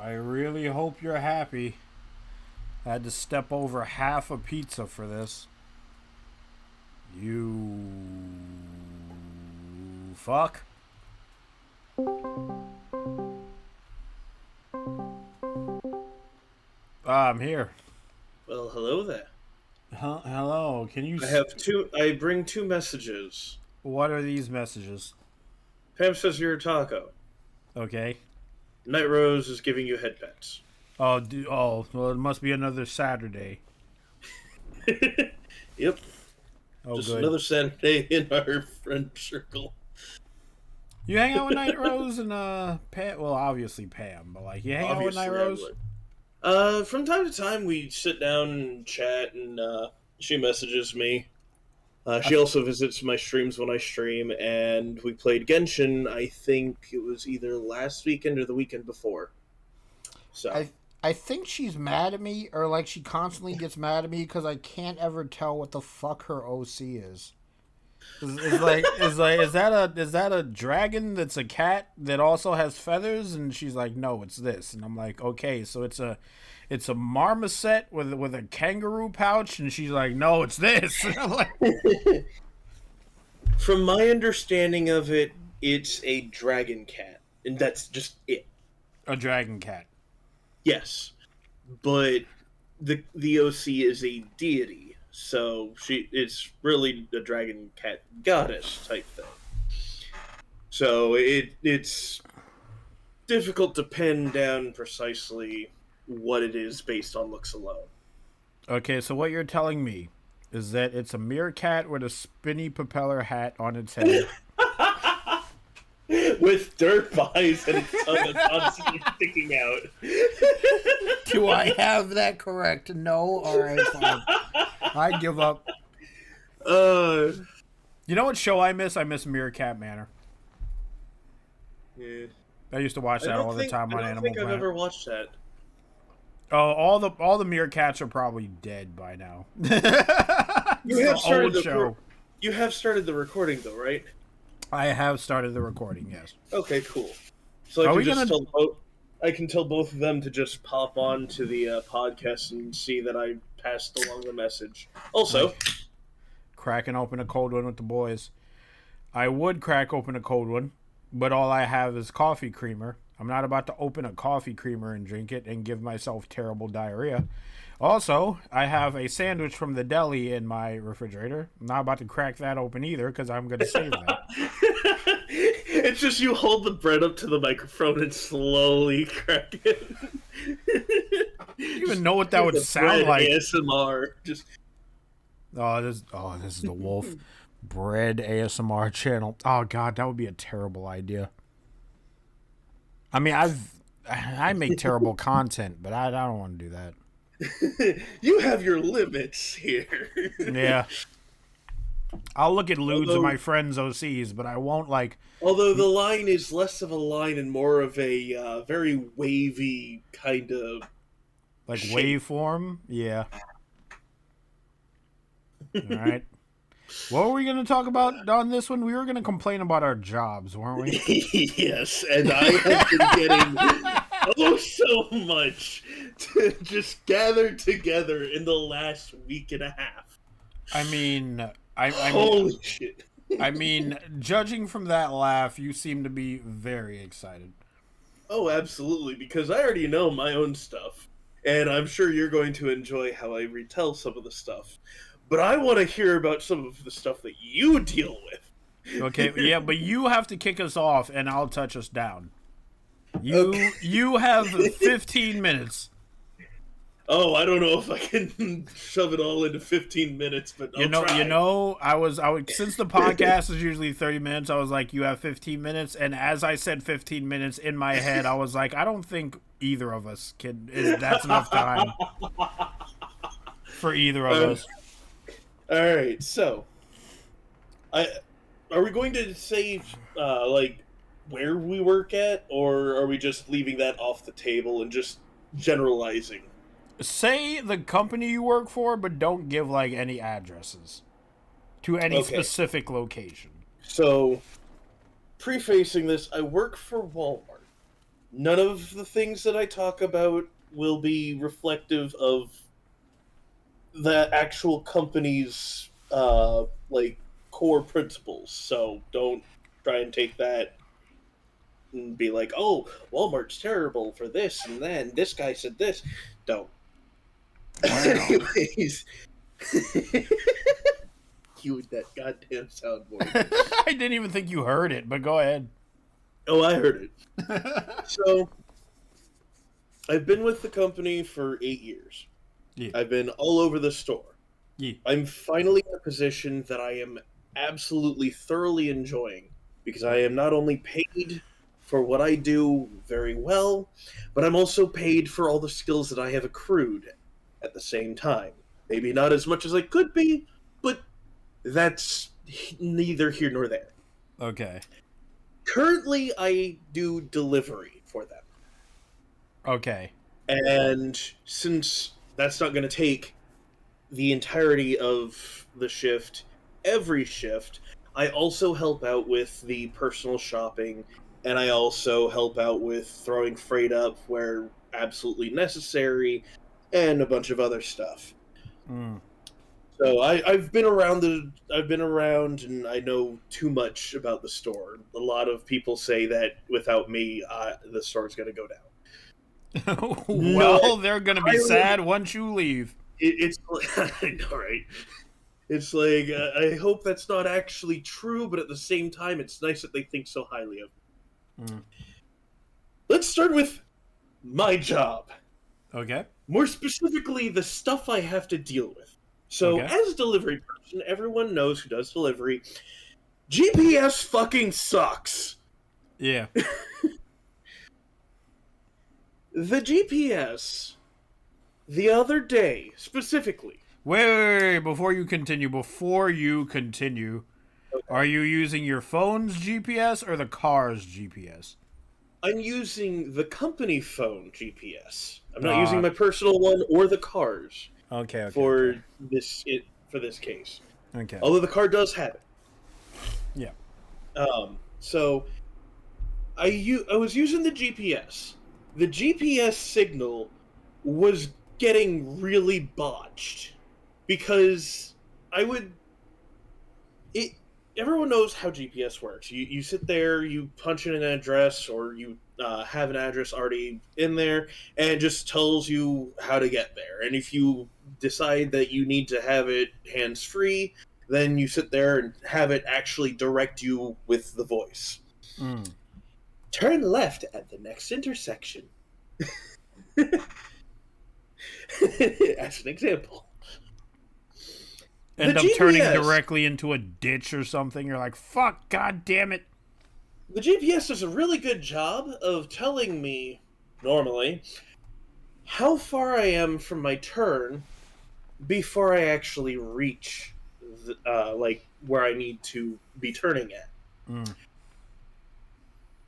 I really hope you're happy. I had to step over half a pizza for this. You fuck. I'm here. Well, hello there. Hello. Can you? I have two. I bring two messages. What are these messages? Pam says you're a taco. Okay. Night Rose is giving you head pats. Oh. Well, it must be another Saturday. Yep. Oh, Just good. another Saturday in our friend circle. You hang out with Night Rose and Pam. Well, obviously Pam, but like you hang out with Night Obviously, I Rose. would. From time to time we sit down and chat, and she messages me. She also visits my streams when I stream, and we played Genshin. I think it was either last weekend or the weekend before. So I think she's mad at me, or like she constantly gets mad at me because I can't ever tell what the fuck her OC is. Is that a dragon that's a cat that also has feathers? And she's like, no, it's this. And I'm like, okay, so it's a marmoset with a kangaroo pouch. And she's like, no, it's this. And I'm like, from my understanding of it, it's a dragon cat, and that's just it. a dragon cat. Yes, but the OC is a deity, so it's really a dragon cat goddess type thing. So it's difficult to pin down precisely what it is based on looks alone. Okay, so what you're telling me is that it's a meerkat with a spinny propeller hat on its head. With dirt eyes and its tongue constantly sticking out. Do I have that correct? No? Alright, fine. I give up. You know what show I miss? I miss Meerkat Manor. Yeah. I used to watch that all the time on I don't Animal think Planet. I've ever watched that. Oh, all the meerkats are probably dead by now. You have started old show. You have started the recording though, right? I have started the recording. Yes. Okay, cool. So I can tell both of them to just pop on to the podcast and see that I passed along the message. Also, Cracking open a cold one with the boys. I would crack open a cold one, but all I have is coffee creamer. I'm not about to open a coffee creamer and drink it and give myself terrible diarrhea. Also, I have a sandwich from the deli in my refrigerator. I'm not about to crack that open either because I'm going to save that. it's just you hold the bread up to the microphone and slowly crack it. You even know what that would sound like. ASMR. Just this is the Wolf Bread ASMR channel. Oh god, that would be a terrible idea. I mean, I make terrible content, but I don't want to do that. You have your limits here. Yeah. I'll look at lewds of my friends' OCs, but I won't like. Although the line is less of a line and more of a very wavy kind of like shape. waveform. Yeah. All right. What were we going to talk about on this one? We were going to complain about our jobs, weren't we? Yes, and I have been getting so much to just gather together in the last week and a half. I mean, Holy shit. I mean, judging from that laugh, you seem to be very excited. Oh, absolutely, because I already know my own stuff, and I'm sure you're going to enjoy how I retell some of the stuff. But I want to hear about some of the stuff that you deal with. Okay, yeah, but you have to kick us off, and I'll touch us down. You have 15 minutes. Oh, I don't know if I can shove it all into 15 minutes, but I'll try. I was since the podcast is usually 30 minutes, I was like, you have 15 minutes, and as I said 15 minutes in my head, I was like, I don't think either of us that's enough time for either of us. All right, so are we going to say like where we work at, or are we just leaving that off the table and just generalizing? Say the company you work for, but don't give like any addresses to any specific location. So, prefacing this, I work for Walmart. none of the things that I talk about will be reflective of the actual company's like core principles. So don't try and take that and be like, "Oh, Walmart's terrible for this," and then this guy said this. Don't. Wow. Anyways, you with that goddamn soundboard. I didn't even think you heard it, but go ahead. Oh, I heard it. So, I've been with the company for 8 years. Yeah. I've been all over the store. Yeah. I'm finally in a position that I am absolutely thoroughly enjoying because I am not only paid for what I do very well, but I'm also paid for all the skills that I have accrued at the same time. Maybe not as much as I could be, but that's neither here nor there. Okay. Currently, I do delivery for them. Okay. And since that's not going to take the entirety of the shift, every shift, I also help out with the personal shopping, and I also help out with throwing freight up where absolutely necessary, and a bunch of other stuff. Mm. So I've been around and I know too much about the store. A lot of people say that without me, the store's going to go down. Well, they're gonna be I sad once you leave. It's I know, right? It's like I hope that's not actually true, but at the same time, it's nice that they think so highly of me. Mm. Let's start with my job. Okay. More specifically, the stuff I have to deal with. So, Okay. as a delivery person, everyone knows who does delivery. GPS fucking sucks. Yeah. The GPS, the other day, specifically. Wait, before you continue, Okay. are you using your phone's GPS or the car's GPS? I'm using the company phone GPS. I'm not using my personal one or the car's Okay. for this case. Okay. Although the car does have it. Yeah. So I was using the GPS. The GPS signal was getting really botched because everyone knows how GPS works. You sit there, you punch in an address, or you have an address already in there, and it just tells you how to get there. And if you decide that you need to have it hands-free, then you sit there and have it actually direct you with the voice. Mm. Turn left at the next intersection. As an example. End The up turning GPS directly into a ditch or something. You're like, fuck, god damn it. The GPS does a really good job of telling me, normally, how far I am from my turn before I actually reach, where I need to be turning at. Mm.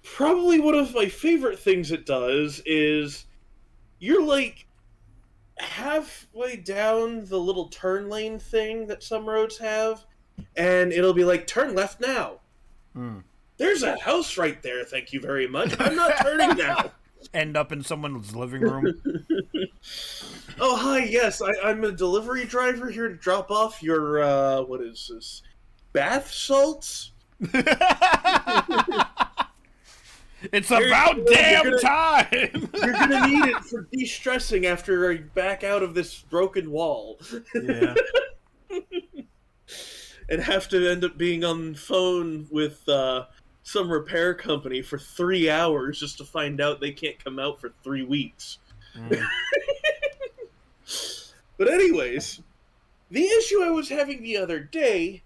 Probably one of my favorite things it does is you're like halfway down the little turn lane thing that some roads have, and it'll be like, turn left now. Mm. There's a house right there, thank you very much. I'm not turning now. End up in someone's living room. Oh, hi, yes, I'm a delivery driver here to drop off your, what is this? Bath salts? It's about damn time! You're gonna need it for de-stressing after I back out of this broken wall. Yeah. And have to end up being on the phone with some repair company for 3 hours just to find out they can't come out for 3 weeks. Mm. But anyways, the issue I was having the other day,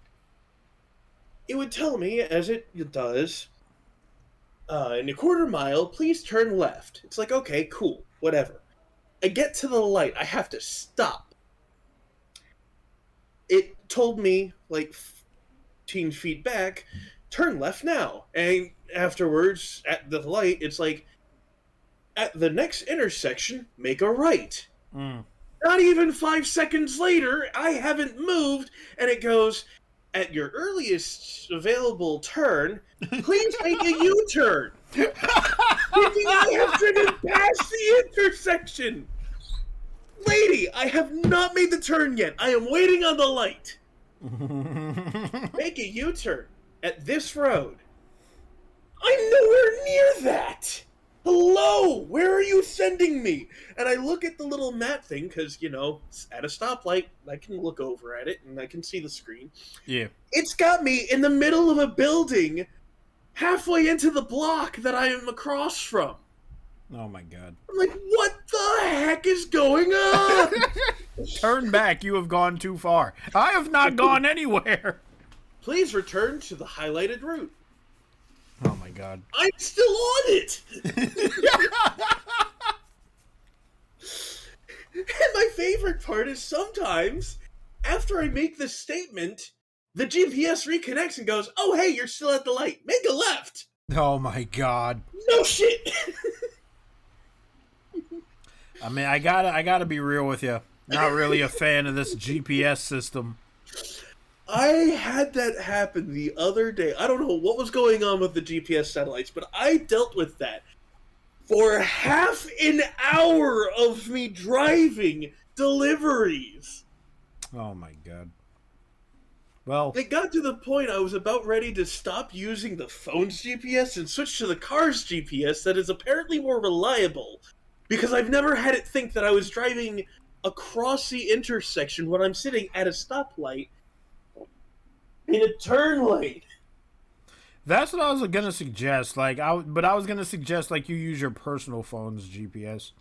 it would tell me, as it does, in a quarter mile, please turn left. It's like, okay, cool, whatever. I get to the light, I have to stop. It told me, like, 15 feet back, turn left now. And afterwards, at the light, it's like, at the next intersection, make a right. Mm. Not even 5 seconds later, I haven't moved, and it goes, at your earliest available turn, please make a U-turn. Thinking I have intersection. Lady, I have not made the turn yet. I am waiting on the light. Make a U-turn at this road. I'm nowhere near that. Hello, where are you sending me? And I look at the little map thing, because, you know, at a stoplight, I can look over at it, and I can see the screen. Yeah. It's got me in the middle of a building, halfway into the block that I am across from. Oh my god. I'm like, what the heck is going on? Turn back, you have gone too far. I have not gone anywhere. Please return to the highlighted route. Oh my god. I'm still on it! And my favorite part is sometimes, after I make this statement, the GPS reconnects and goes, oh hey, you're still at the light. Make a left! Oh my god. No shit! I mean, I gotta be real with you. Not really a fan of this GPS system. I had that happen the other day. I don't know what was going on with the GPS satellites, but I dealt with that for half an hour of me driving deliveries. Oh my god. Well, It got to the point I was about ready to stop using the phone's GPS and switch to the car's GPS that is apparently more reliable, because I've never had it think that I was driving across the intersection when I'm sitting at a stoplight in a turn lane. that's what I was gonna suggest. I was gonna suggest like you use your personal phone's GPS.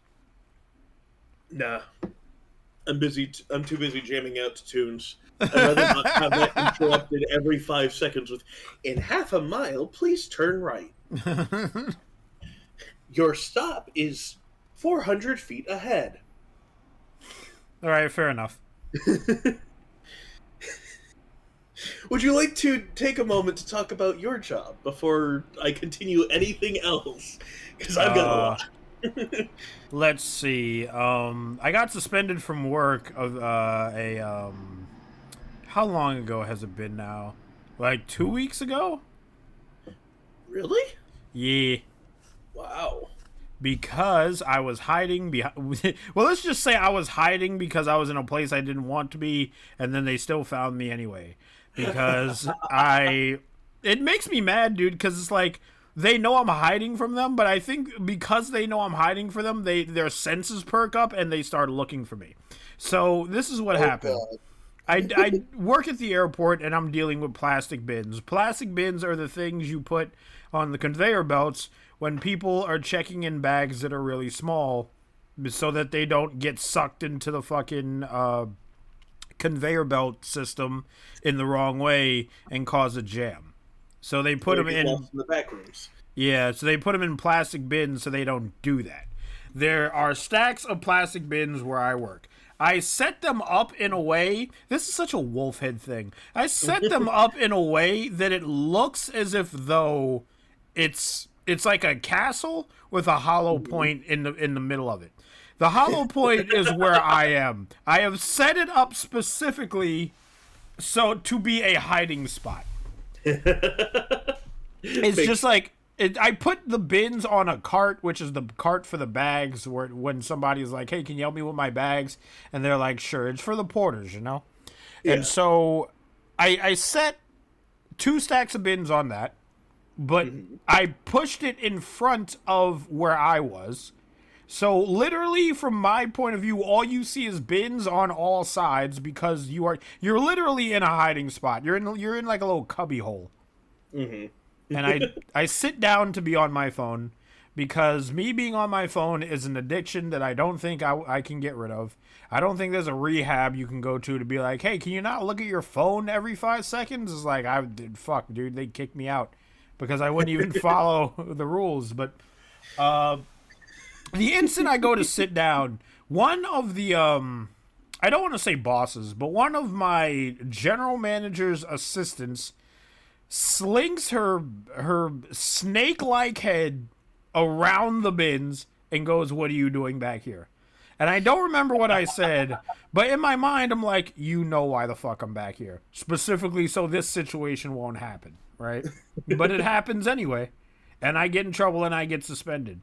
Nah. I'm too busy jamming out to tunes. I'd rather not have that interrupted every 5 seconds with, in half a mile, please turn right. Your stop is 400 feet ahead. All right, fair enough. Would you like to take a moment to talk about your job before I continue anything else? Because I've got a lot. Let's see. I got suspended from work of how long ago has it been now? Like 2 weeks ago? Really? Yeah. Wow. Because I was hiding behind. Well, let's just say I was hiding because I was in a place I didn't want to be, and then they still found me anyway. Because it makes me mad, dude. Because it's like they know I'm hiding from them, but I think because they know I'm hiding from them, their senses perk up and they start looking for me. So this is what happened. God. I work at the airport and I'm dealing with plastic bins. Plastic bins are the things you put on the conveyor belts when people are checking in bags that are really small so that they don't get sucked into the fucking conveyor belt system in the wrong way and cause a jam. So they put them in the back rooms. Yeah, so they put them in plastic bins so they don't do that. There are stacks of plastic bins where I work. I set them up in a way, this is such a wolfhead thing. I set them up in a way that it looks as if though it's like a castle with a hollow point in the middle of it. The hollow point is where I am. I have set it up specifically so to be a hiding spot. It's just like I put the bins on a cart, which is the cart for the bags, where when somebody's like, hey, can you help me with my bags? And they're like, sure, it's for the porters, you know? Yeah. And so I set 2 stacks of bins on that, but I pushed it in front of where I was. So literally from my point of view, all you see is bins on all sides because you're literally in a hiding spot. You're in like a little cubby hole. Mm-hmm. And I sit down to be on my phone because me being on my phone is an addiction that I don't think I can get rid of. I don't think there's a rehab you can go to be like, hey, can you not look at your phone every 5 seconds? It's like, fuck, dude, they'd kick me out because I wouldn't even follow the rules. But the instant I go to sit down, one of the, I don't want to say bosses, but one of my general manager's assistants slings her snake-like head around the bins and goes, what are you doing back here? And I don't remember what I said, but in my mind, I'm like, you know why the fuck I'm back here. Specifically so this situation won't happen, right? But it happens anyway. And I get in trouble and I get suspended.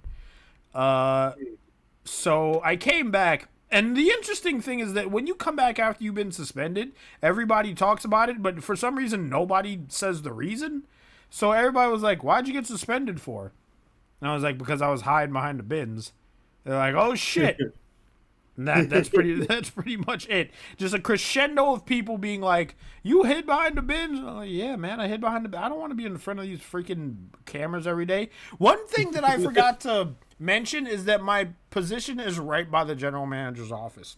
So I came back, and the interesting thing is that when you come back after you've been suspended, everybody talks about it, but for some reason nobody says the reason. So everybody was like, "Why'd you get suspended for?" And I was like, "Because I was hiding behind the bins." They're like, "Oh shit." And that's pretty much it. Just a crescendo of people being like, "You hid behind the bins." And I'm like, "Yeah, man, I hid behind the. I don't want to be in front of these freaking cameras every day." One thing that I forgot to mention is that my position is right by the general manager's office.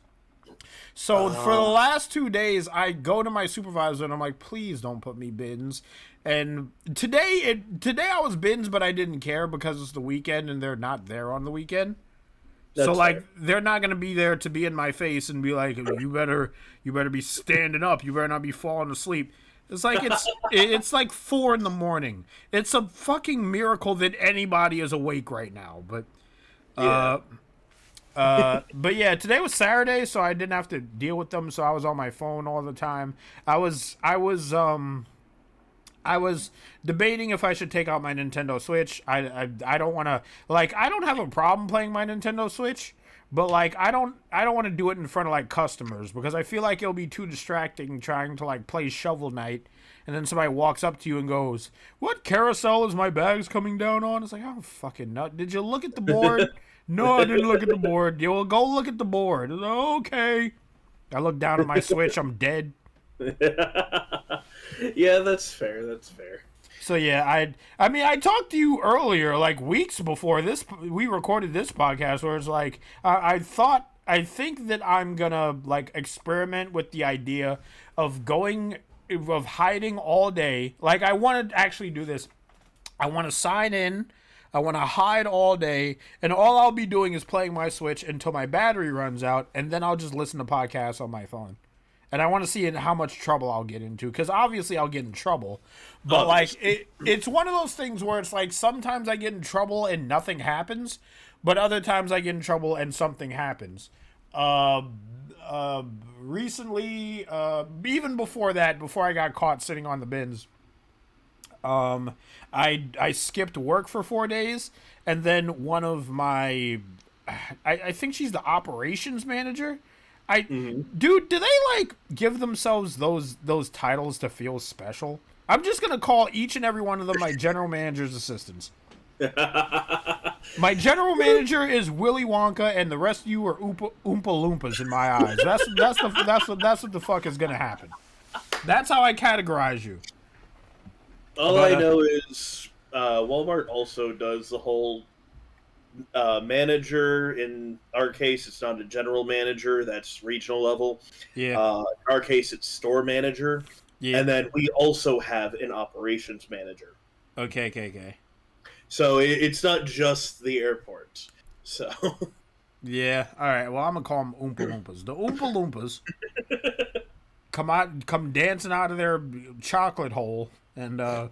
So for the last 2 days, I go to my supervisor and I'm like, "Please don't put me bins." And today I was bins, but I didn't care because it's the weekend and they're not there on the weekend. That's so like fair. they're not gonna be there to be in my face and be like, you better be standing up, you better not be falling asleep. It's like it's like 4 a.m. It's a fucking miracle that anybody is awake right now. But Yeah. but yeah, today was Saturday, so I didn't have to deal with them. So I was on my phone all the time. I was debating if I should take out my Nintendo Switch. I don't want to, like, I don't have a problem playing my Nintendo Switch, but like I don't want to do it in front of like customers because I feel like it'll be too distracting trying to like play Shovel Knight and then somebody walks up to you and goes, "What carousel is my bags coming down on?" It's like, "Oh, fucking nut. Did you look at the board?" "No, I didn't look at the board." "You will go look at the board." It's like, "Okay." I look down at my Switch, I'm dead. Yeah, that's fair. That's fair. So yeah, I mean I talked to you earlier, like weeks before this we recorded this podcast, where it's like I think that I'm gonna like experiment with the idea of hiding all day. Like I want to actually do this. I want to sign in. I want to hide all day, and all I'll be doing is playing my Switch until my battery runs out, and then I'll just listen to podcasts on my phone. And I want to see how much trouble I'll get into, because obviously I'll get in trouble. But like it's one of those things where it's like sometimes I get in trouble and nothing happens, but other times I get in trouble and something happens. Recently, even before that, before I got caught sitting on the bins, I skipped work for 4 days, and then one of my, I think she's the operations manager. Dude, do they like give themselves those titles to feel special? I'm just gonna call each and every one of them my general manager's assistants. My general manager is Willy Wonka, and the rest of you are Oompa Loompas in my eyes. That's what the fuck is gonna happen. That's how I categorize you. All I know is Walmart also does the whole manager. In our case, it's not a general manager. That's regional level. Yeah. In our case, it's store manager. Yeah. And then we also have an operations manager. Okay. So it's not just the airport. So Yeah. All right. Well, I'm gonna call them Oompa Loompas. The Oompa Loompas come dancing out of their chocolate hole, and don't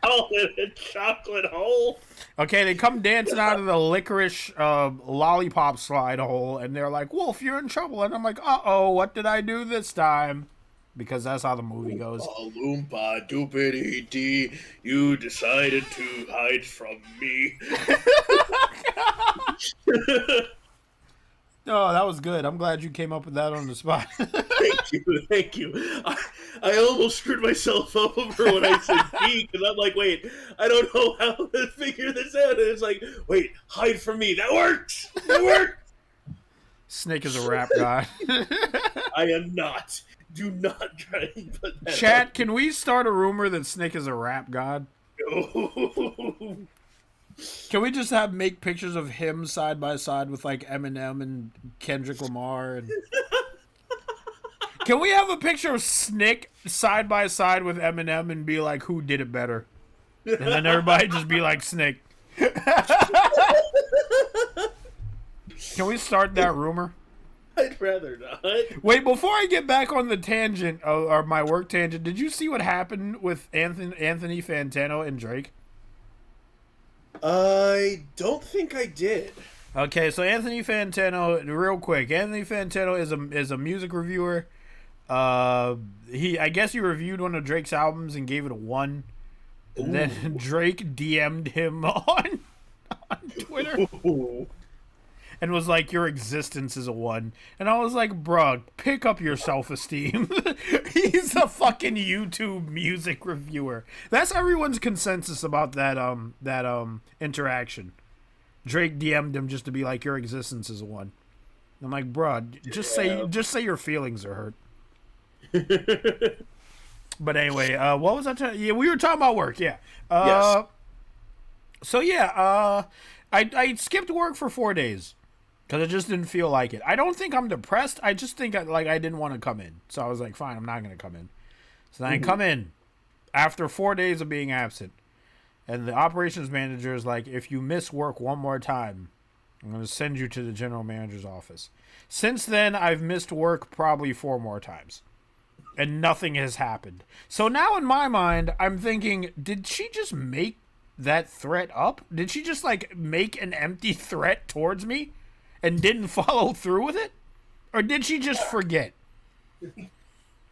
call it a chocolate hole. okay, they come dancing out of the licorice lollipop slide hole, and they're like, "Wolf, you're in trouble," and I'm like, "Uh-oh, what did I do this time?" Because that's how the movie goes. Loompa doopity dee, you decided to hide from me. Oh, that was good. I'm glad you came up with that on the spot. Thank you. I almost screwed myself over when I said D, because I'm like, wait, I don't know how to figure this out. And it's like, wait, hide from me. That works. That works. Snick is a rap guy. I am not. Do not try and put that Chat, up. can we start a rumor that Snick is a rap god? No. Can we just make pictures of him side by side with like Eminem and Kendrick Lamar? And can we have a picture of Snick side by side with Eminem and be like, who did it better? And then everybody just be like, Snick. Can we start that rumor? I'd rather not. Wait, before I get back on the tangent, or my work tangent, did you see what happened with Anthony Fantano and Drake? I don't think I did. Okay, so Anthony Fantano, real quick. Anthony Fantano is a music reviewer. I guess he reviewed one of Drake's albums and gave it a 1. And then Drake DM'd him on Twitter. Ooh. and was like, your existence is a 1. And I was like, bruh, pick up your self-esteem. He's a fucking YouTube music reviewer. That's everyone's consensus about that interaction. Drake DM'd him just to be like, your existence is a 1. I'm like, bruh, just say your feelings are hurt. But anyway, what was I talking? Yeah, we were talking about work. Yeah. Yes. So yeah, I skipped work for 4 days because I just didn't feel like it. I don't think I'm depressed. I just think I didn't want to come in. So I was like, fine, I'm not gonna come in. So then I come in after 4 days of being absent, and the operations manager is like, if you miss work one more time, I'm gonna send you to the general manager's office. Since then, I've missed work probably 4 more times. And nothing has happened. So now in my mind, I'm thinking, did she just make that threat up? Did she just like make an empty threat towards me and didn't follow through with it? Or did she just forget?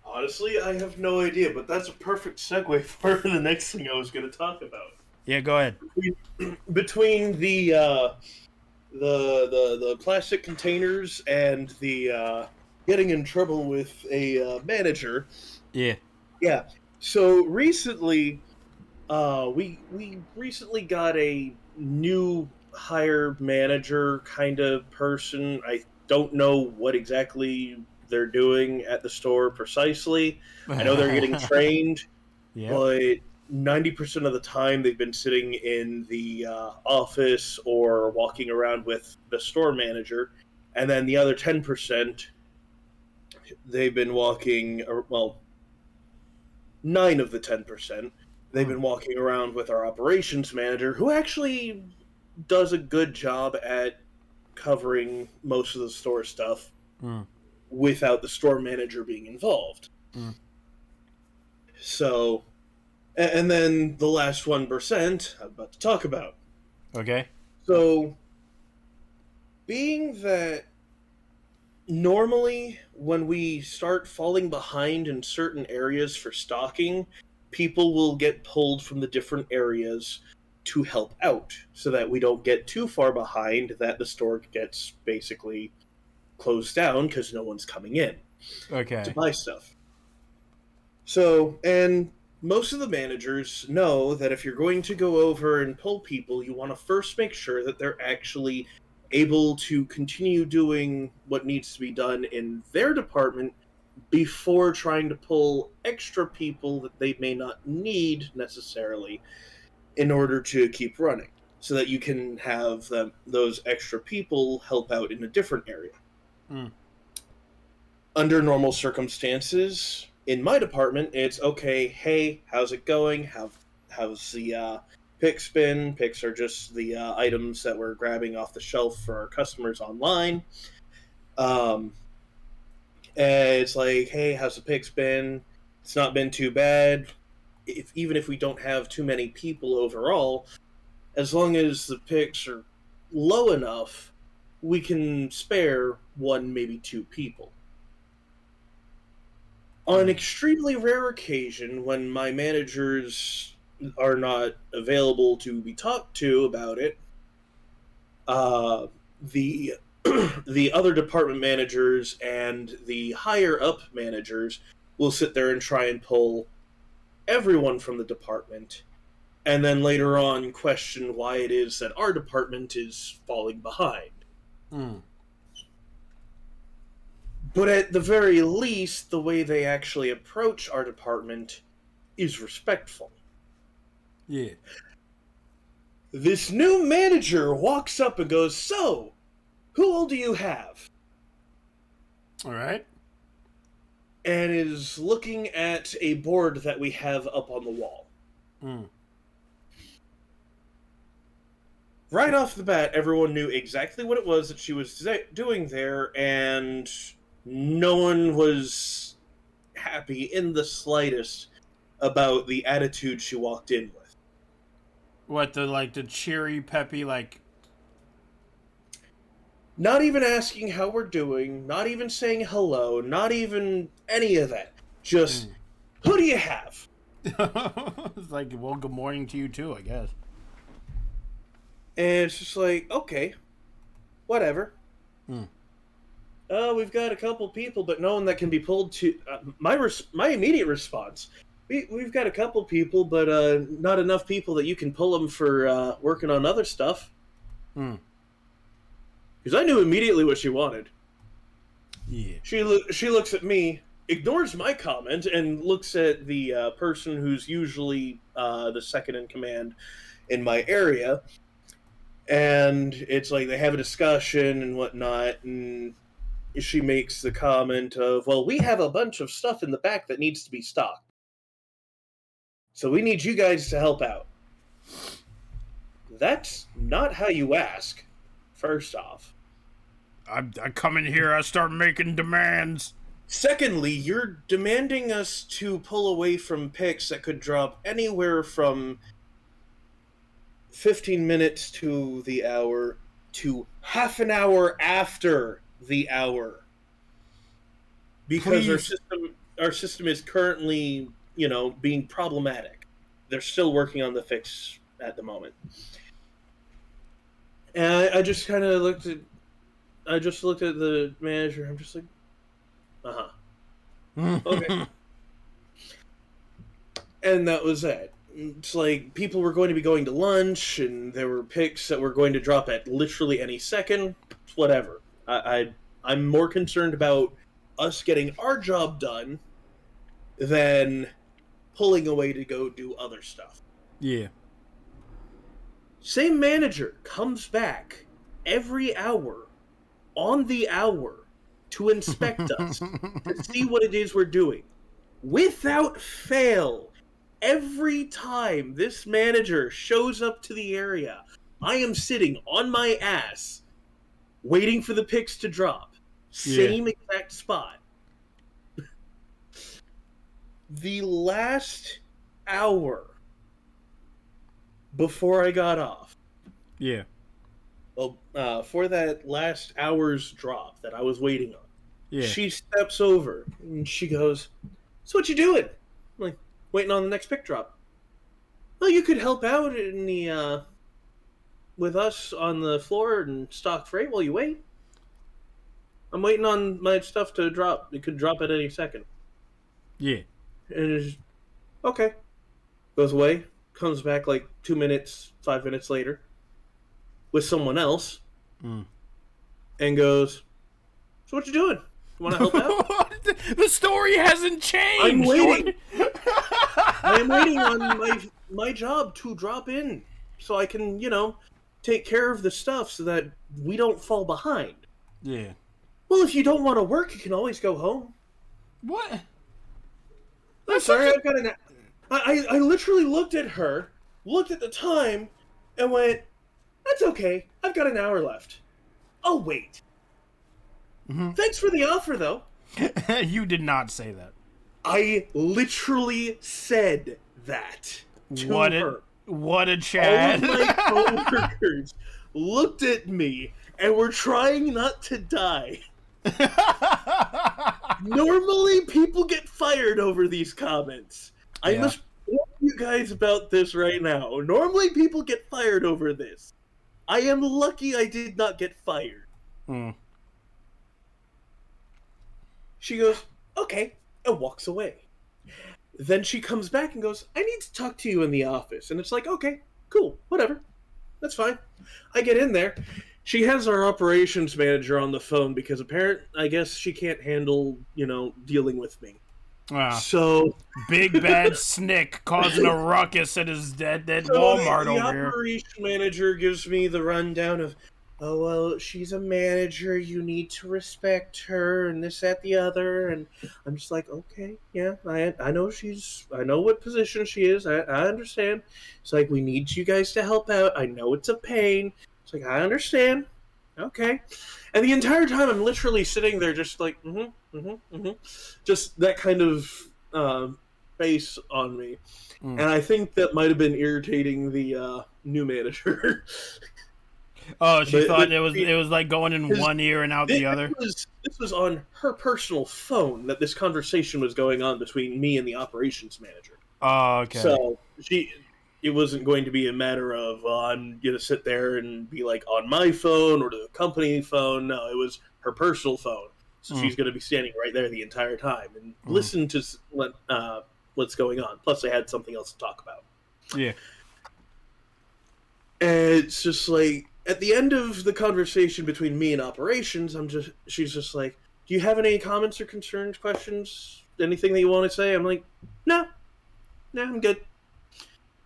Honestly, I have no idea, but that's a perfect segue for the next thing I was going to talk about. Yeah, go ahead. Between the plastic containers and the getting in trouble with a manager. Yeah. Yeah. So recently, we recently got a new hire manager kind of person. I don't know what exactly they're doing at the store precisely. I know they're getting trained, but 90% of the time they've been sitting in the office or walking around with the store manager, and then the other 10%. They've been walking, well, 9 of the 10%, they've been walking around with our operations manager, who actually does a good job at covering most of the store stuff without the store manager being involved. So, and then the last 1% I'm about to talk about. Okay. So, being that normally, when we start falling behind in certain areas for stocking, people will get pulled from the different areas to help out so that we don't get too far behind that the store gets basically closed down because no one's coming in to buy stuff. So, and most of the managers know that if you're going to go over and pull people, you want to first make sure that they're actually able to continue doing what needs to be done in their department before trying to pull extra people that they may not need necessarily in order to keep running, so that you can have those extra people help out in a different area. Under normal circumstances, in my department, it's okay, hey, how's it going? How's the picks been? Picks are just the items that we're grabbing off the shelf for our customers online. And it's like, hey, how's the picks been? It's not been too bad. Even if we don't have too many people overall, as long as the picks are low enough, we can spare 1, maybe 2 people. On an extremely rare occasion, when my managers are not available to be talked to about it, the the other department managers and the higher up managers will sit there and try and pull everyone from the department, and then later on question why it is that our department is falling behind. But at the very least, the way they actually approach our department is respectful. Yeah. This new manager walks up and goes, "So, who all do you have?" All right. And is looking at a board that we have up on the wall. Right off the bat, everyone knew exactly what it was that she was doing there, and no one was happy in the slightest about the attitude she walked in with. What, the cheery, peppy, Not even asking how we're doing, not even saying hello, not even any of that. Just, who do you have? It's like, well, good morning to you too, I guess. And it's just like, okay, whatever. We've got a couple people, but no one that can be pulled to... my immediate response, we've got a couple people, but not enough people that you can pull them for working on other stuff. Because I knew immediately what she wanted. Yeah. She looks at me, ignores my comment, and looks at the person who's usually the second in command in my area. And it's like they have a discussion and whatnot, and she makes the comment of, well, we have a bunch of stuff in the back that needs to be stocked. So we need you guys to help out. That's not how you ask, first off. I come in here, I start making demands. Secondly, you're demanding us to pull away from picks that could drop anywhere from 15 minutes to the hour to half an hour after the hour. Because our system is currently, being problematic. They're still working on the fix at the moment. And I just kind of looked at the manager. I'm just like, okay. And that was it. It's like people were going to be going to lunch, and there were picks that were going to drop at literally any second. Whatever. I'm more concerned about us getting our job done than pulling away to go do other stuff. Yeah. Same manager comes back every hour on the hour to inspect us, to see what it is we're doing. Without fail, every time this manager shows up to the area, I am sitting on my ass, waiting for the picks to drop. Same exact spot. The last hour before I got off. Yeah. Well, for that last hour's drop that I was waiting on. Yeah. She steps over and she goes, "So what you doing?" I'm like, "Waiting on the next pick drop." "Well, you could help out in the with us on the floor and stock freight while you wait." "I'm waiting on my stuff to drop. It could drop at any second." Yeah. And it's okay. Goes away, comes back like 2 minutes, 5 minutes later with someone else, and goes, "So what you doing? You want to help out?" The story hasn't changed. I'm waiting. I'm waiting on my job to drop in so I can, take care of the stuff so that we don't fall behind. Yeah. Well, if you don't want to work, you can always go home. What? I'm sorry, I've got an... I literally looked at her, looked at the time, and went, "That's okay. I've got an hour left. I'll wait." Thanks for the offer, though. You did not say that. I literally said that to her. What a Chad. All of my coworkers looked at me and were trying not to die. Normally, people get fired over these comments. I must warn you guys about this right now. Normally, people get fired over this. I am lucky I did not get fired. She goes, "Okay," and walks away. Then she comes back and goes, "I need to talk to you in the office." And it's like, okay, cool, whatever. That's fine. I get in there. She has our operations manager on the phone because I guess she can't handle, dealing with me. So big bad Snick causing a ruckus at his dead Walmart over here. The operations manager gives me the rundown of, "Oh, well, she's a manager. You need to respect her, and this, that, the other." And I'm just like, okay, yeah, I know I know what position she is. I understand. It's like, we need you guys to help out. I know it's a pain. It's like, I understand. Okay. And the entire time I'm literally sitting there just like, just that kind of face on me. And I think that might have been irritating the new manager. Oh, she thought it was like going in one ear and out the other. This was on her personal phone that this conversation was going on between me and the operations manager. Oh, okay. So it wasn't going to be a matter of I'm going to sit there and be like on my phone or the company phone. No, it was her personal phone. So she's going to be standing right there the entire time and listen to what's going on. Plus, I had something else to talk about. Yeah. And it's just like, at the end of the conversation between me and operations, she's just like, do you have any comments or concerns, questions, anything that you want to say? I'm like, no, I'm good.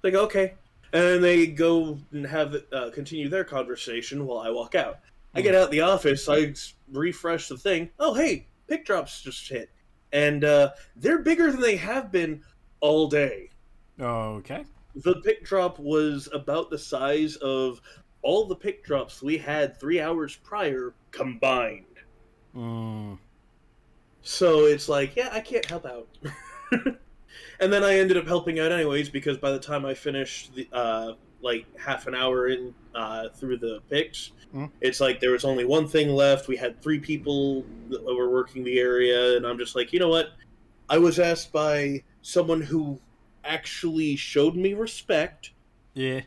Like, okay. And they go and have continue their conversation while I walk out. I get out the office, I refresh the thing. Oh, hey, pick drops just hit. And they're bigger than they have been all day. Okay. The pick drop was about the size of all the pick drops we had 3 hours prior combined. So it's like, yeah, I can't help out. And then I ended up helping out anyways, because by the time I finished the like half an hour in through the picks, it's like there was only one thing left. We had 3 people that were working the area, and I'm just like, you know what? I was asked by someone who actually showed me respect. Yeah.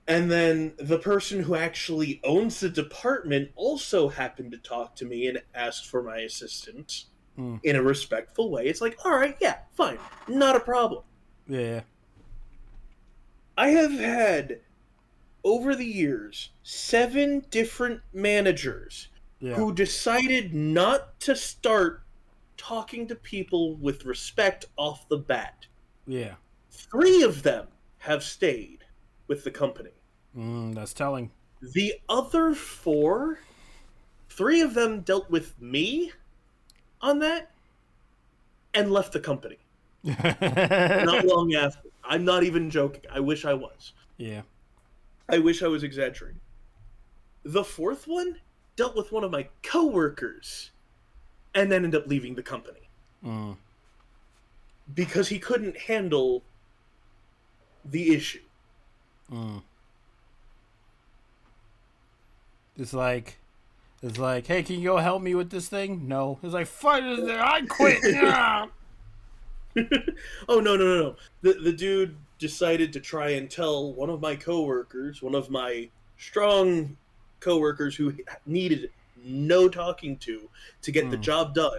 And then the person who actually owns the department also happened to talk to me and asked for my assistance in a respectful way. It's like, all right, yeah, fine. Not a problem. Yeah. I have had, over the years, 7 different managers who decided not to start talking to people with respect off the bat. Yeah. 3 of them have stayed with the company. That's telling. The other 4, 3 of them dealt with me on that and left the company. Not long after. I'm not even joking. I wish I was. Yeah. I wish I was exaggerating. The 4th one dealt with one of my coworkers and then ended up leaving the company. Because he couldn't handle the issue. It's like, hey, can you go help me with this thing? No. It's like, fuck it, I quit. Oh, no. The dude decided to try and tell one of my coworkers, one of my strong coworkers who needed no talking to get the job done,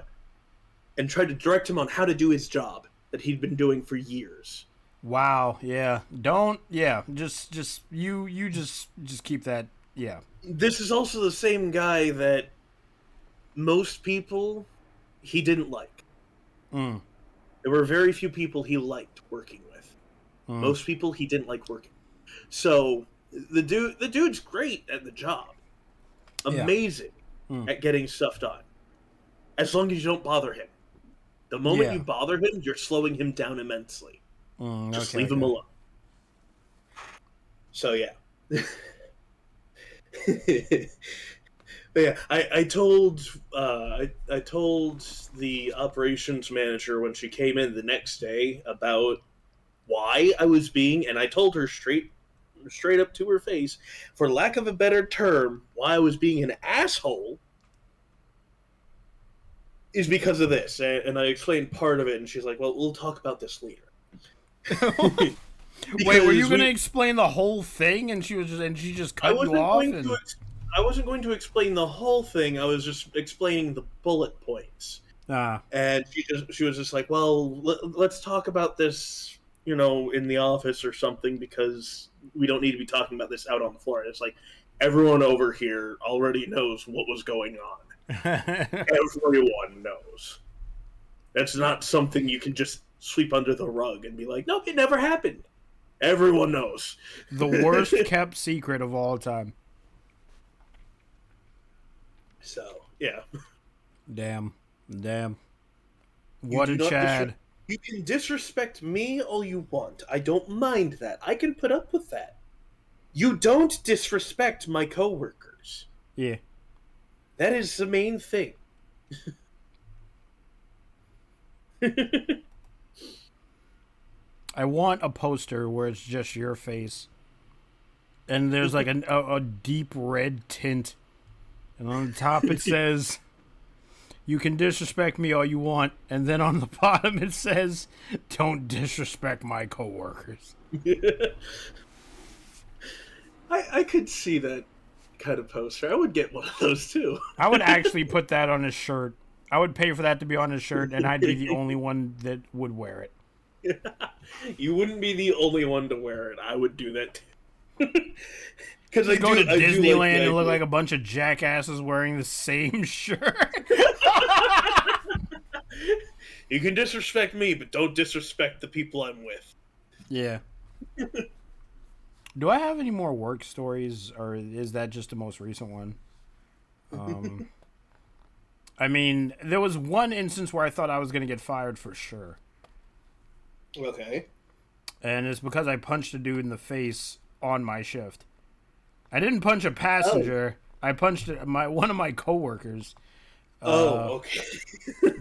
and tried to direct him on how to do his job that he'd been doing for years. Wow. Yeah. Just you just keep that. Yeah. This is also the same guy that most people he didn't like. There were very few people he liked working with. Most people he didn't like working. So the dude's great at the job. Amazing at getting stuff done. As long as you don't bother him. The moment you bother him, you're slowing him down immensely. Just leave him alone. So yeah. But yeah, I told the operations manager when she came in the next day about why I was being, and I told her straight up to her face, for lack of a better term, why I was being an asshole is because of this. And I explained part of it, and she's like, well, we'll talk about this later. Wait, were you going to explain the whole thing, and she just cut you off? I wasn't going to explain the whole thing. I was just explaining the bullet points. And she was just like, well, let's talk about this, in the office or something, because we don't need to be talking about this out on the floor. And it's like, everyone over here already knows what was going on. Everyone knows. That's not something you can just sweep under the rug and be like, nope, it never happened. Everyone knows. The worst kept secret of all time. So, yeah. Damn. What a Chad. You can disrespect me all you want. I don't mind that. I can put up with that. You don't disrespect my coworkers. Yeah. That is the main thing. I want a poster where it's just your face. And there's like a deep red tint. And on the top it says, You can disrespect me all you want, and then on the bottom it says, "Don't disrespect my coworkers." I could see that kind of poster. I would get one of those too. I would actually put that on his shirt. I would pay for that to be on his shirt, and I'd be the only one that would wear it. You wouldn't be the only one to wear it. I would do that too. Because I Go to I do Disneyland like and look like a bunch of jackasses wearing the same shirt. You can disrespect me, but don't disrespect the people I'm with. Yeah. Do I have any more work stories, or is that just the most recent one? I mean, there was one instance where I thought I was going to get fired for sure. Okay. And it's because I punched a dude in the face on my shift. I didn't punch a passenger. I punched one of my coworkers. Okay.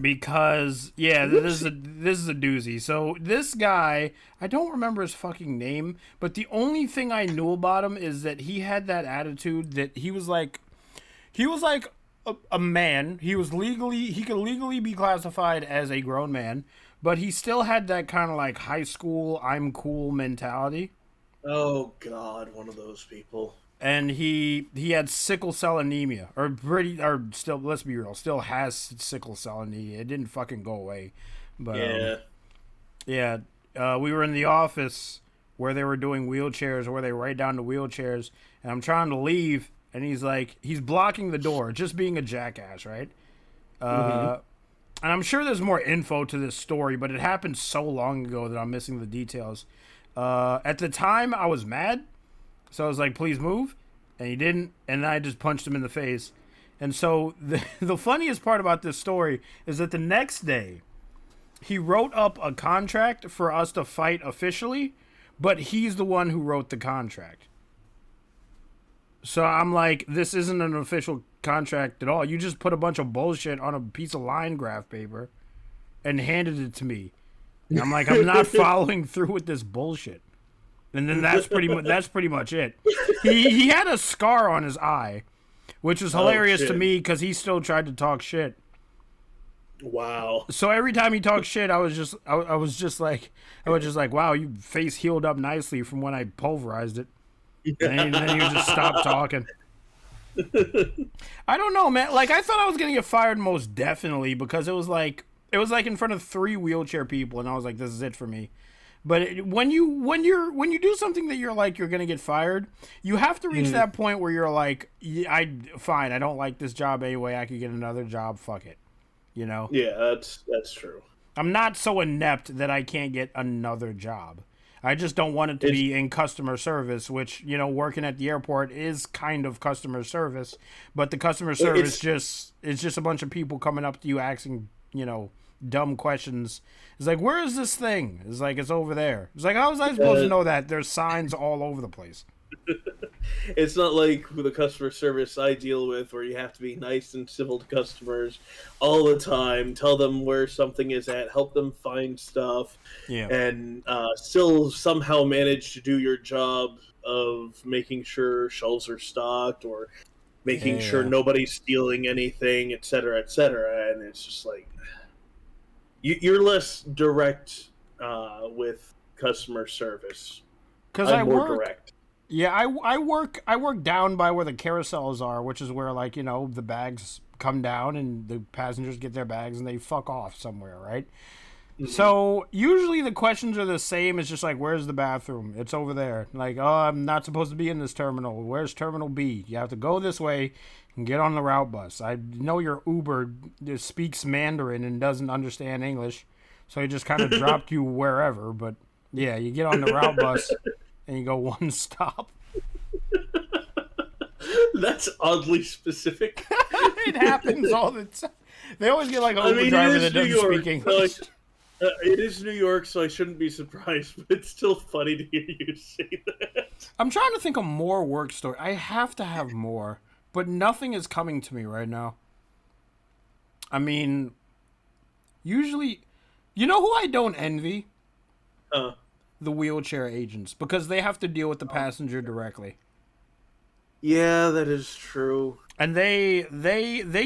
Because this is a doozy. So this guy, I don't remember his fucking name, but the only thing I knew about him is that he had that attitude that he was like a man. He could legally be classified as a grown man, but he still had that kind of like high school I'm cool mentality. Oh God, one of those people. And he had sickle cell anemia, still, let's be real, still has sickle cell anemia. It didn't fucking go away, but we were in the office where they were doing wheelchairs, where they write down the wheelchairs, and I'm trying to leave, and he's blocking the door, just being a jackass, right? And I'm sure there's more info to this story, but it happened so long ago that I'm missing the details. At the time, I was mad. So I was like, please move. And he didn't. And I just punched him in the face. And so the funniest part about this story is that the next day, he wrote up a contract for us to fight officially, but he's the one who wrote the contract. So I'm like, this isn't an official contract at all. You just put a bunch of bullshit on a piece of line graph paper and handed it to me. And I'm like, I'm not following through with this bullshit. And then that's pretty much it. He had a scar on his eye, which was hilarious to me because he still tried to talk shit. Wow. So every time he talked shit, I was just like, wow, your face healed up nicely from when I pulverized it. And then he would just stop talking. I don't know, man. Like, I thought I was gonna get fired most definitely because it was like in front of 3 wheelchair people, and I was like, this is it for me. But when you do something that you're like you're gonna get fired, you have to reach that point where you're like, I don't like this job anyway. I could get another job. Fuck it, you know. Yeah, that's true. I'm not so inept that I can't get another job. I just don't want it to be in customer service, which, you know, working at the airport is kind of customer service, but the customer service it's just a bunch of people coming up to you asking, you know, dumb questions. It's like, where is this thing? It's like, it's over there. It's like, how was I supposed to know that? There's signs all over the place. It's not like with the customer service I deal with where you have to be nice and civil to customers all the time, tell them where something is at, help them find stuff, and still somehow manage to do your job of making sure shelves are stocked or making sure nobody's stealing anything, etc., etc. And it's just like, you're less direct with customer service. Because I'm more direct. Yeah, I work down by where the carousels are, which is where, like, you know, the bags come down and the passengers get their bags and they fuck off somewhere, right? Mm-hmm. So usually the questions are the same. It's just like, where's the bathroom? It's over there. Like, oh, I'm not supposed to be in this terminal. Where's Terminal B? You have to go this way and get on the route bus. I know your Uber speaks Mandarin and doesn't understand English, so he just kind of dropped you wherever. But yeah, you get on the route bus and you go one stop. That's oddly specific. It happens all the time. They always get like an Uber driver that doesn't speak English. It is New York, so I shouldn't be surprised, but it's still funny to hear you say that. I'm trying to think of more work story. I have to have more, but nothing is coming to me right now. I mean, usually, you know who I don't envy? The wheelchair agents, because they have to deal with the passenger directly. Yeah, that is true. And they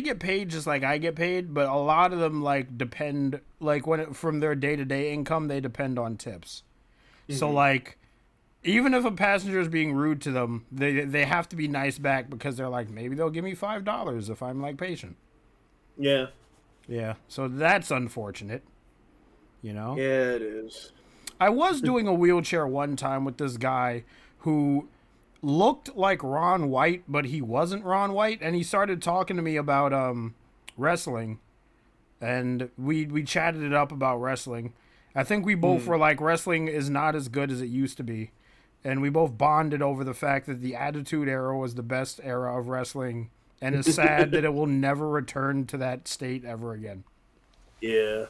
get paid just like I get paid, but a lot of them like depend like from their day-to-day income, they depend on tips. So like even if a passenger is being rude to them, they have to be nice back because they're like, maybe they'll give me $5 if I'm like patient. Yeah. Yeah. So that's unfortunate. You know? Yeah, it is. I was doing a wheelchair one time with this guy who looked like Ron White, but he wasn't Ron White, and he started talking to me about wrestling, and we chatted it up about wrestling. I think we both were like, wrestling is not as good as it used to be, and we both bonded over the fact that the Attitude Era was the best era of wrestling, and it's sad that it will never return to that state ever again. Yeah.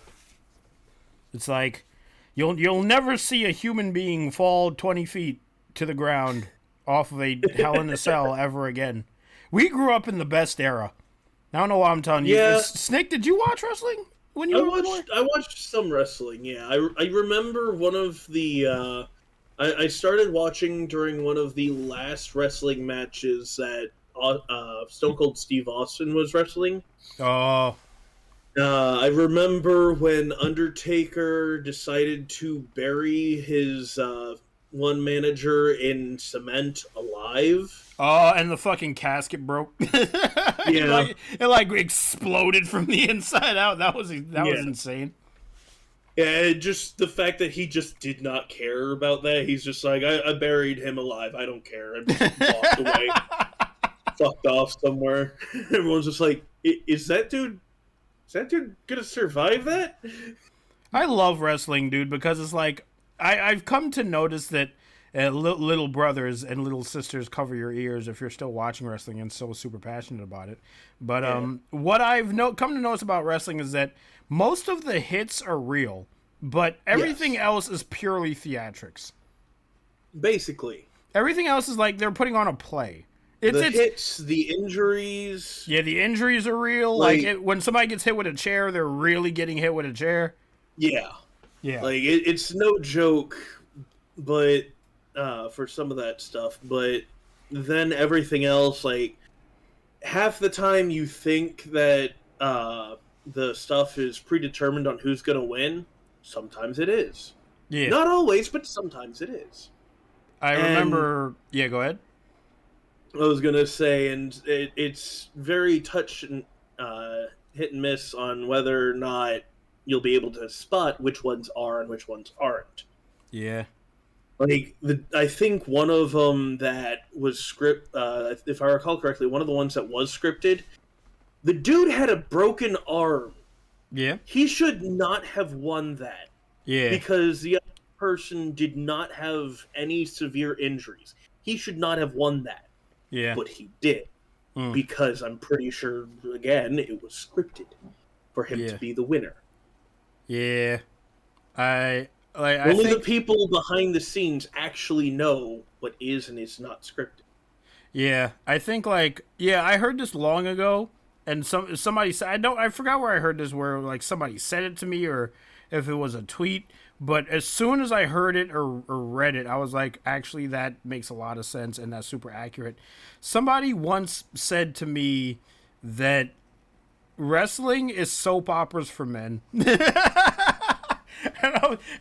It's like you'll never see a human being fall 20 feet to the ground off of a Hell in a Cell ever again. We grew up in the best era. I don't know what I'm telling you. Yeah. Snick, did you watch wrestling when you were born? I watched some wrestling. Yeah, I remember one of the. I started watching during one of the last wrestling matches that Stone Cold Steve Austin was wrestling. Oh. I remember when Undertaker decided to bury his one manager in cement alive. Oh, and the fucking casket broke. Yeah. It like exploded from the inside out. That was insane. Yeah, just the fact that he just did not care about that. He's just like, I buried him alive. I don't care. And just walked away. Fucked off somewhere. Everyone's just like, is that dude gonna survive that? I love wrestling, dude, because it's like I've come to notice that little brothers and little sisters, cover your ears if you're still watching wrestling and so super passionate about it. But what I've come to notice about wrestling is that most of the hits are real, but everything else is purely theatrics. Basically, everything else is like they're putting on a play. The hits, the injuries. Yeah, the injuries are real. When somebody gets hit with a chair, they're really getting hit with a chair. Yeah. Yeah. Like, it's no joke, but for some of that stuff. But then everything else, like, half the time you think that the stuff is predetermined on who's going to win. Sometimes it is. Yeah. Not always, but sometimes it is. I remember... Yeah, go ahead. I was gonna say, and it's very touch and hit and miss on whether or not you'll be able to spot which ones are and which ones aren't. Yeah, like I think one of them that was if I recall correctly, one of the ones that was scripted, the dude had a broken arm. Yeah, he should not have won that. Yeah, because the other person did not have any severe injuries. He should not have won that. Yeah. But he did. Because I'm pretty sure, again, it was scripted for him to be the winner. Yeah. I Only think the people behind the scenes actually know what is and is not scripted. Yeah. I think, I heard this long ago, and somebody said, I forgot where I heard this, where, somebody said it to me, or if it was a tweet. But as soon as I heard it or read it, I was like, actually, that makes a lot of sense and that's super accurate. Somebody once said to me that wrestling is soap operas for men. And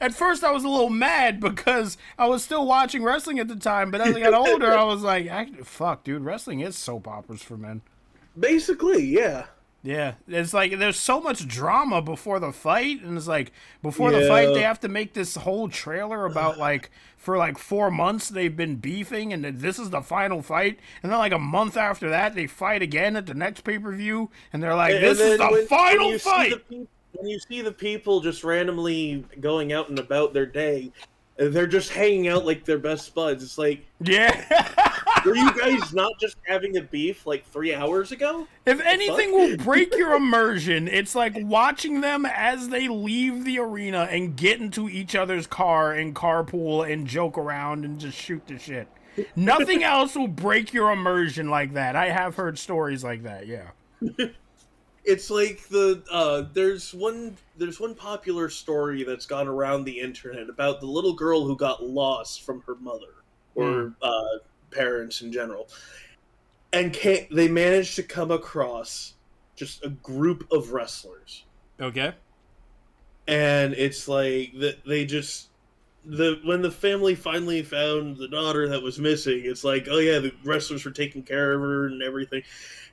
at first, I was a little mad because I was still watching wrestling at the time. But as I got older, I was like, fuck, dude, wrestling is soap operas for men. Basically, yeah. Yeah, it's like there's so much drama before the fight, and it's like before the fight they have to make this whole trailer about for 4 months they've been beefing, and this is the final fight, and then a month after that they fight again at the next pay-per-view, and they're like, this is the final fight. When you see the people just randomly going out and about their day, they're just hanging out like their best buds. It's like, were you guys not just having a beef 3 hours ago? If anything will break your immersion, it's like watching them as they leave the arena and get into each other's car and carpool and joke around and just shoot the shit. Nothing else will break your immersion like that. I have heard stories like that, yeah. It's like there's one popular story that's gone around the internet about the little girl who got lost from her mother or parents in general, and they managed to come across just a group of wrestlers. Okay. And it's like they just when the family finally found the daughter that was missing, it's like, oh yeah, the wrestlers were taking care of her and everything,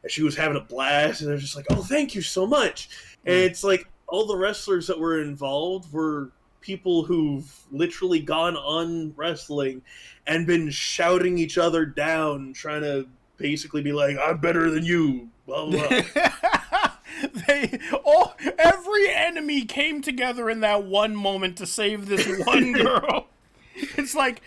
and she was having a blast, and they're just like, oh, thank you so much. And it's like all the wrestlers that were involved were people who've literally gone on wrestling and been shouting each other down, trying to basically be like, I'm better than you, blah blah blah. Every enemy came together in that one moment to save this one girl. It's like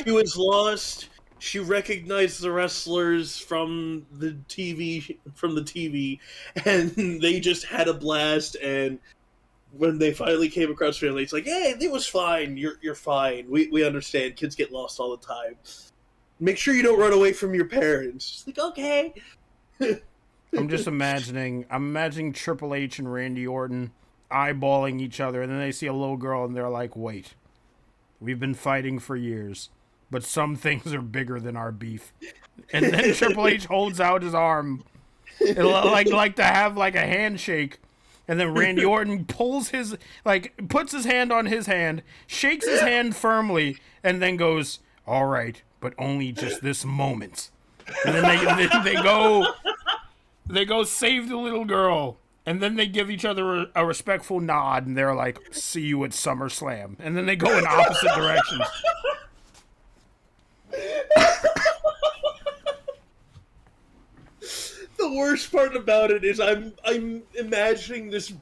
She was lost. She recognized the wrestlers from the TV, and they just had a blast. And when they finally came across family, it's like, hey, it was fine. You're fine. We understand. Kids get lost all the time. Make sure you don't run away from your parents. It's like, okay. I'm imagining Triple H and Randy Orton eyeballing each other, and then they see a little girl, and they're like, wait, we've been fighting for years, but some things are bigger than our beef. And then Triple H holds out his arm, like to have like a handshake, and then Randy Orton puts his hand on his hand, shakes his hand firmly, and then goes, all right, but only just this moment. And then they go save the little girl, and then they give each other a respectful nod, and they're like, see you at SummerSlam. And then they go in opposite directions. The worst part about it is I'm imagining this,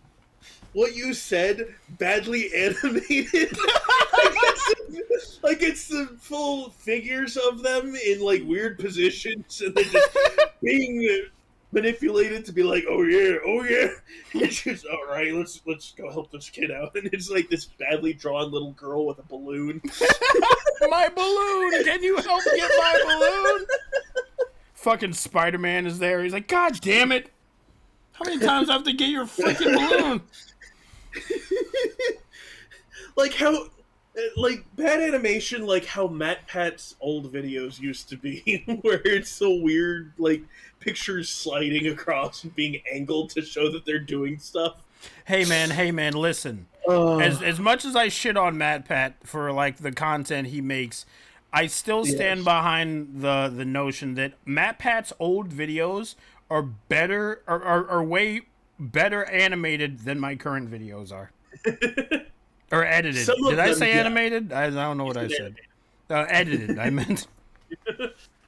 what you said, badly animated. like it's the full figures of them in like weird positions, and they're just being manipulated to be like, oh yeah. It's just, all right, let's go help this kid out. And it's like this badly drawn little girl with a balloon. My balloon! Can you help get my balloon? Fucking Spider-Man is there. He's like, God damn it! How many times do I have to get your freaking balloon? Like bad animation, like how Matt Pat's old videos used to be, where it's so weird, like pictures sliding across and being angled to show that they're doing stuff. Hey man, listen. As much as I shit on Matt Pat for like the content he makes, I still stand behind the notion that Matt Pat's old videos are better, are way better animated than my current videos are. Or edited. Did I say animated? I don't know what I said. Edited, I meant.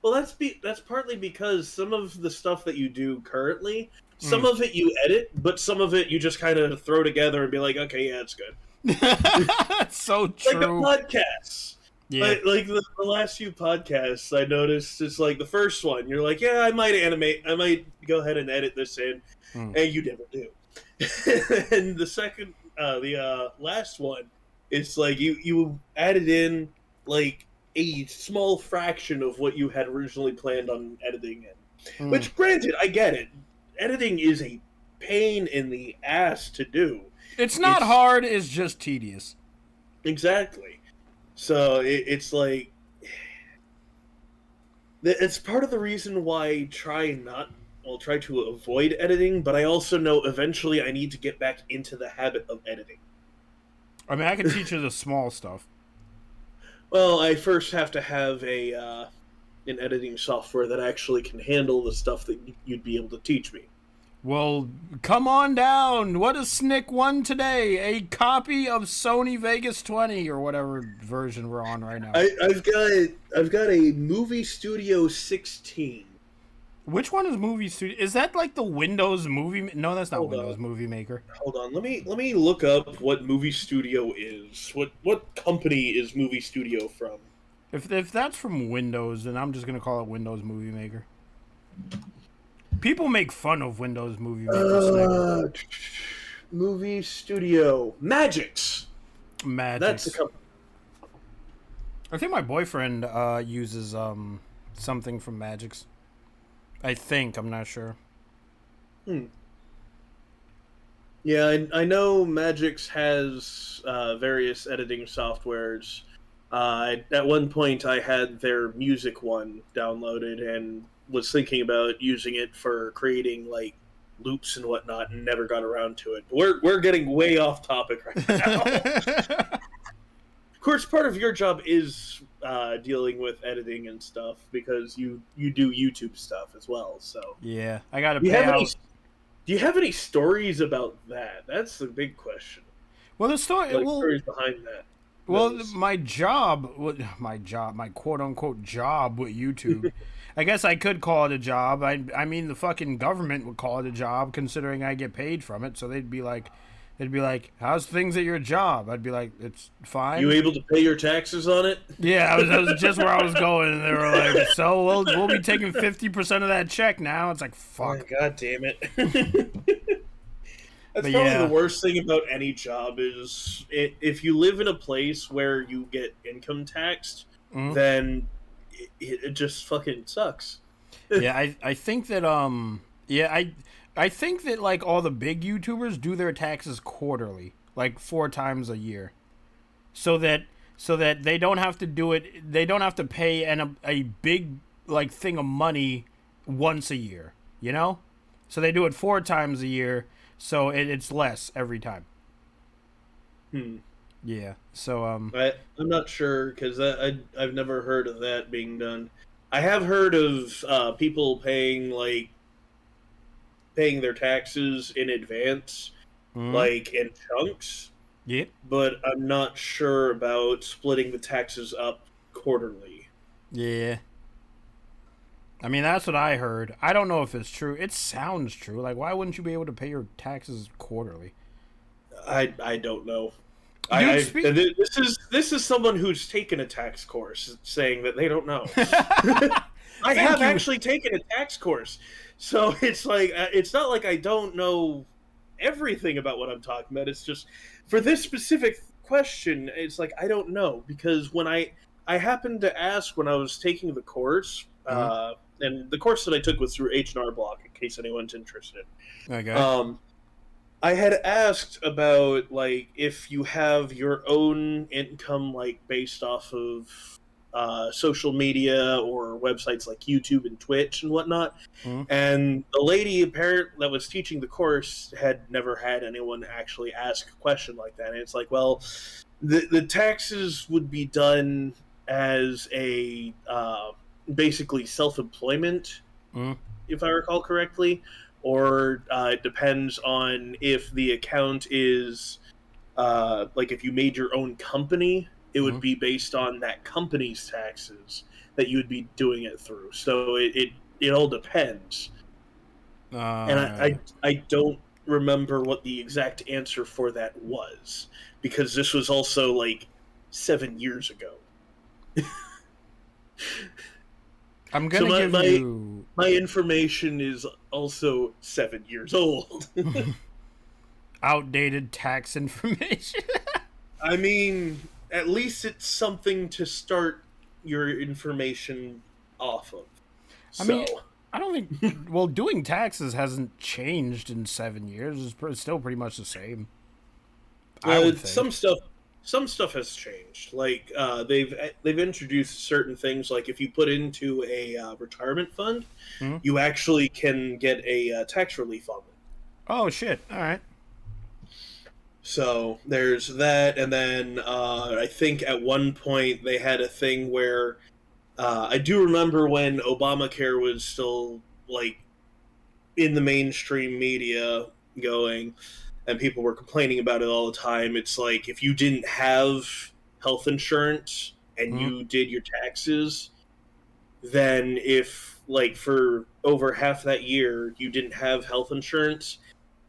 Well, that's partly because some of the stuff that you do currently, some of it you edit, but some of it you just kind of throw together and be like, okay, yeah, it's good. That's so true. Like the podcasts. Yeah. Like the last few podcasts, I noticed it's like the first one, you're like, yeah, I might go ahead and edit this in, and you never do. And the second, the last one, it's like you added in like a small fraction of what you had originally planned on editing in. Which, granted, I get it. Editing is a pain in the ass to do. It's not hard, it's just tedious. Exactly. So it's like, it's part of the reason why I try to avoid editing, but I also know eventually I need to get back into the habit of editing. I mean, I can teach you the small stuff. Well, I first have to have an editing software that actually can handle the stuff that you'd be able to teach me. Well, come on down. What is Snick I today? A copy of Sony Vegas 20 or whatever version we're on right now. I've got a Movie Studio 16. Which one is Movie Studio? Is that like the Windows Movie? No, that's not Windows Movie Maker. Hold on, let me look up what Movie Studio is. What company is Movie Studio from? If that's from Windows, then I'm just gonna call it Windows Movie Maker. People make fun of Windows Movie Maker. Movie Studio Magix. That's the company. I think my boyfriend uses something from Magix. I think, I'm not sure. Yeah, I know Magix has various editing softwares. At one point, I had their music one downloaded, and was thinking about using it for creating like loops and whatnot, and never got around to it. We're getting way off topic right now. Of course, part of your job is dealing with editing and stuff because you do YouTube stuff as well. So yeah, I got to pay out. Do you have any stories about that? That's the big question. Well, the story. Like, well, stories behind that. Well, Those. my quote unquote job with YouTube. I guess I could call it a job. I mean, the fucking government would call it a job, considering I get paid from it. So they'd be like, "How's things at your job?" I'd be like, "It's fine." You able to pay your taxes on it? Yeah, that was just where I was going, and they were like, "So we'll be taking 50% of that check now." It's like, fuck. Oh, God damn it. That's But probably yeah. the worst thing about any job is if you live in a place where you get income taxed, Mhm. then it just fucking sucks. Yeah, I think that I think that like all the big YouTubers do their taxes quarterly, like 4 times a year, so that they don't have to do it. They don't have to pay a big like thing of money once a year. You know, so they do it 4 times a year, so it's less every time. Yeah. So I'm not sure because I've never heard of that being done. I have heard of people paying their taxes in advance, like in chunks. yeah. But I'm not sure about splitting the taxes up quarterly. Yeah. I mean, that's what I heard. I don't know if it's true. It sounds true. Like, why wouldn't you be able to pay your taxes quarterly? I don't know. Dude, This is someone who's taken a tax course saying that they don't know. I Thank have you. actually taken a tax course, so it's like it's not like I don't know everything about what I'm talking about. It's just for this specific question, it's like I don't know because when I happened to ask when I was taking the course, and the course that I took was through H&R Block, in case anyone's interested. Okay. I had asked about like if you have your own income like based off of social media or websites like YouTube and Twitch and whatnot. And the lady that was teaching the course had never had anyone actually ask a question like that. And it's like, well, the taxes would be done as a basically self-employment, if I recall correctly. Or it depends on if the account is like if you made your own company, it would be based on that company's taxes that you would be doing it through. So it all depends. And I don't remember what the exact answer for that was because this was also like 7 years ago. I'm gonna So give you my information is also 7 years old. outdated tax information. I mean, at least it's something to start your information off of. I mean, I don't think. Well, doing taxes hasn't changed in 7 years. It's still pretty much the same. I would think. Some stuff has changed. Like they've introduced certain things. Like if you put into a retirement fund, you actually can get a tax relief on it. Oh shit! All right. So there's that, and then I think at one point they had a thing where I do remember when Obamacare was still like in the mainstream media going, and people were complaining about it all the time. It's like if you didn't have health insurance and you did your taxes, then if like for over half that year you didn't have health insurance,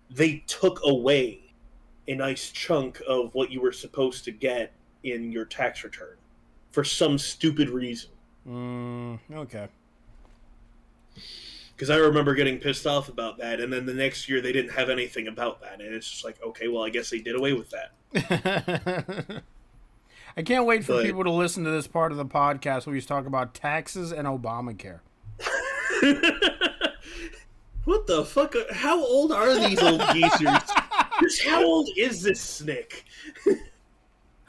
they took away a nice chunk of what you were supposed to get in your tax return for some stupid reason. Okay. Because I remember getting pissed off about that, and then the next year they didn't have anything about that, and it's just like, okay, well, I guess they did away with that. I can't wait for people to listen to this part of the podcast where we talk about taxes and Obamacare. What the fuck? How old are these old geezers? Just how old is this Snick?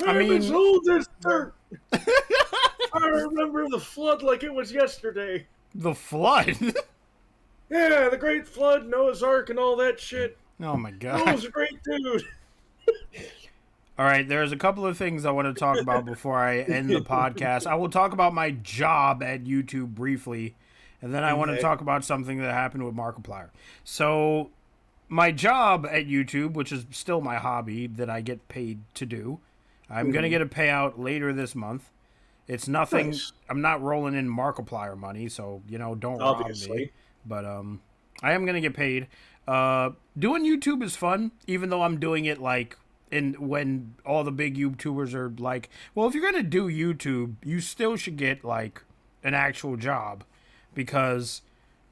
I'm as old as dirt. I remember the flood like it was yesterday. The flood. Yeah, the Great Flood, Noah's Ark, and all that shit. Oh my god. Noah's a great dude. All right, there's a couple of things I want to talk about before I end the podcast. I will talk about my job at YouTube briefly, and then I want to talk about something that happened with Markiplier. So, my job at YouTube, which is still my hobby that I get paid to do, I'm going to get a payout later this month. It's nothing. Nice. I'm not rolling in Markiplier money, so, don't rob me. But I am going to get paid. Doing YouTube is fun, even though I'm doing it when all the big YouTubers are like, well, if you're going to do YouTube, you still should get an actual job, because